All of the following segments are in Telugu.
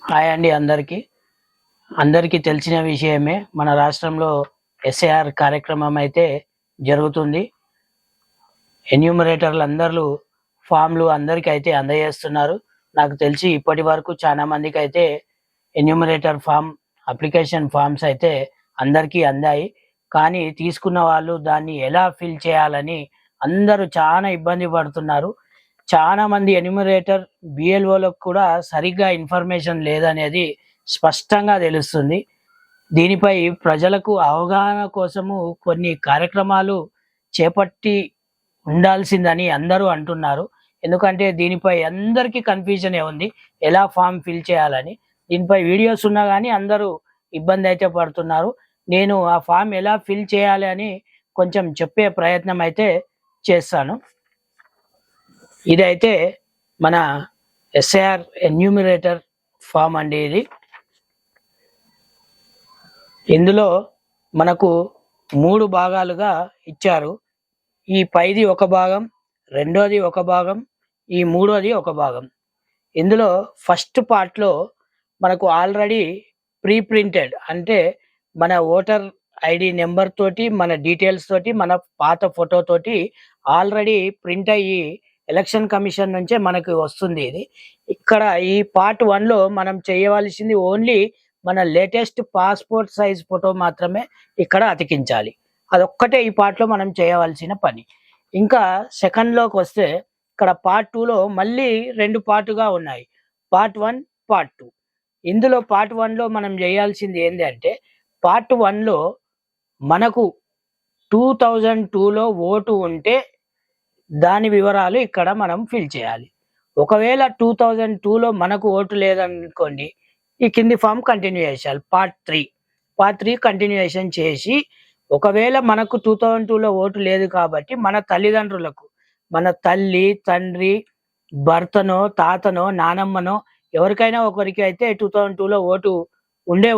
హాయ్ అండి అందరికీ తెలిసిన విషయమే. మన రాష్ట్రంలో ఎస్ఐఆర్ కార్యక్రమం అయితే జరుగుతుంది. ఎన్యూమరేటర్లు అందరూ ఫామ్లు అందరికీ అయితే అందజేస్తున్నారు. నాకు తెలిసి ఇప్పటి వరకు చాలా మందికి అయితే ఎన్యూమరేటర్ అప్లికేషన్ ఫామ్స్ అయితే అందరికీ అందాయి. కానీ తీసుకున్న వాళ్ళు దాన్ని ఎలా ఫిల్ చేయాలని అందరూ చాలా ఇబ్బంది పడుతున్నారు. చాలా మంది ఎన్యూమరేటర్ బిఎల్ఓలకు కూడా సరిగ్గా ఇన్ఫర్మేషన్ లేదనేది స్పష్టంగా తెలుస్తుంది. దీనిపై ప్రజలకు అవగాహన కోసము కొన్ని కార్యక్రమాలు చేపట్టి ఉండాల్సిందని అందరూ అంటున్నారు. ఎందుకంటే దీనిపై అందరికీ కన్ఫ్యూజనే ఉంది, ఎలా ఫామ్ ఫిల్ చేయాలని. దీనిపై వీడియోస్ ఉన్నా కానీ అందరూ ఇబ్బంది అయితే పడుతున్నారు. నేను ఆ ఫామ్ ఎలా ఫిల్ చేయాలి అని కొంచెం చెప్పే ప్రయత్నం అయితే చేస్తాను. ఇదైతే మన ఎస్ఐఆర్ ఎన్యూమరేటర్ ఫామ్ అండి. ఇందులో మనకు 3 భాగాలుగా ఇచ్చారు. ఈ పైది ఒక భాగం, రెండోది ఒక భాగం, ఈ మూడోది ఒక భాగం. ఇందులో ఫస్ట్ పార్ట్లో మనకు ఆల్రెడీ ప్రీ ప్రింటెడ్, అంటే మన ఓటర్ ఐడి నెంబర్ తోటి, మన డీటెయిల్స్ తోటి, మన పాత ఫోటో తోటి ఆల్రెడీ ప్రింట్ అయ్యి ఎలక్షన్ కమిషన్ నుంచే మనకు వస్తుంది. ఇక్కడ ఈ పార్ట్ 1లో మనం చేయవలసింది ఓన్లీ మన లేటెస్ట్ పాస్పోర్ట్ సైజ్ ఫోటో మాత్రమే ఇక్కడ అతికించాలి. అదొక్కటే ఈ పార్ట్లో మనం చేయవలసిన పని. ఇంకా సెకండ్లోకి వస్తే ఇక్కడ పార్ట్ 2లో మళ్ళీ 2 పార్టుగా ఉన్నాయి, పార్ట్ 1, పార్ట్ 2. ఇందులో పార్ట్ 1లో మనం చేయాల్సింది ఏంటంటే, పార్ట్ 1లో మనకు 2002లో ఓటు ఉంటే దాని వివరాలు ఇక్కడ మనం ఫిల్ చేయాలి. ఒకవేళ 2002లో మనకు ఓటు లేదనుకోండి, ఈ కింది ఫామ్ కంటిన్యూ చేయాలి. పార్ట్ 3 కంటిన్యూయేషన్ చేసి, ఒకవేళ మనకు 2002లో ఓటు లేదు కాబట్టి మన తల్లిదండ్రులకు, మన తల్లి, తండ్రి, భర్తనో, తాతనో, నానమ్మనో ఎవరికైనా ఒకరికి అయితే 2002లో ఓటు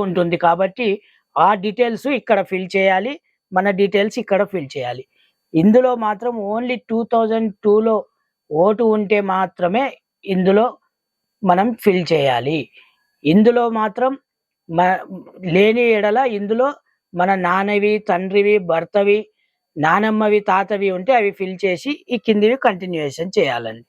ఉంటుంది కాబట్టి ఆ డీటెయిల్స్ ఇక్కడ ఫిల్ చేయాలి, మన డీటెయిల్స్ ఇక్కడ ఫిల్ చేయాలి. ఇందులో మాత్రం ఓన్లీ 2002లో ఓటు ఉంటే మాత్రమే ఇందులో మనం ఫిల్ చేయాలి. ఇందులో మాత్రం లేని ఎడల ఇందులో మన నాన్నవి, తండ్రివి, భర్తవి, నానమ్మవి, తాతవి ఉంటే అవి ఫిల్ చేసి ఈ కిందివి కంటిన్యూయేషన్ చేయాలండి.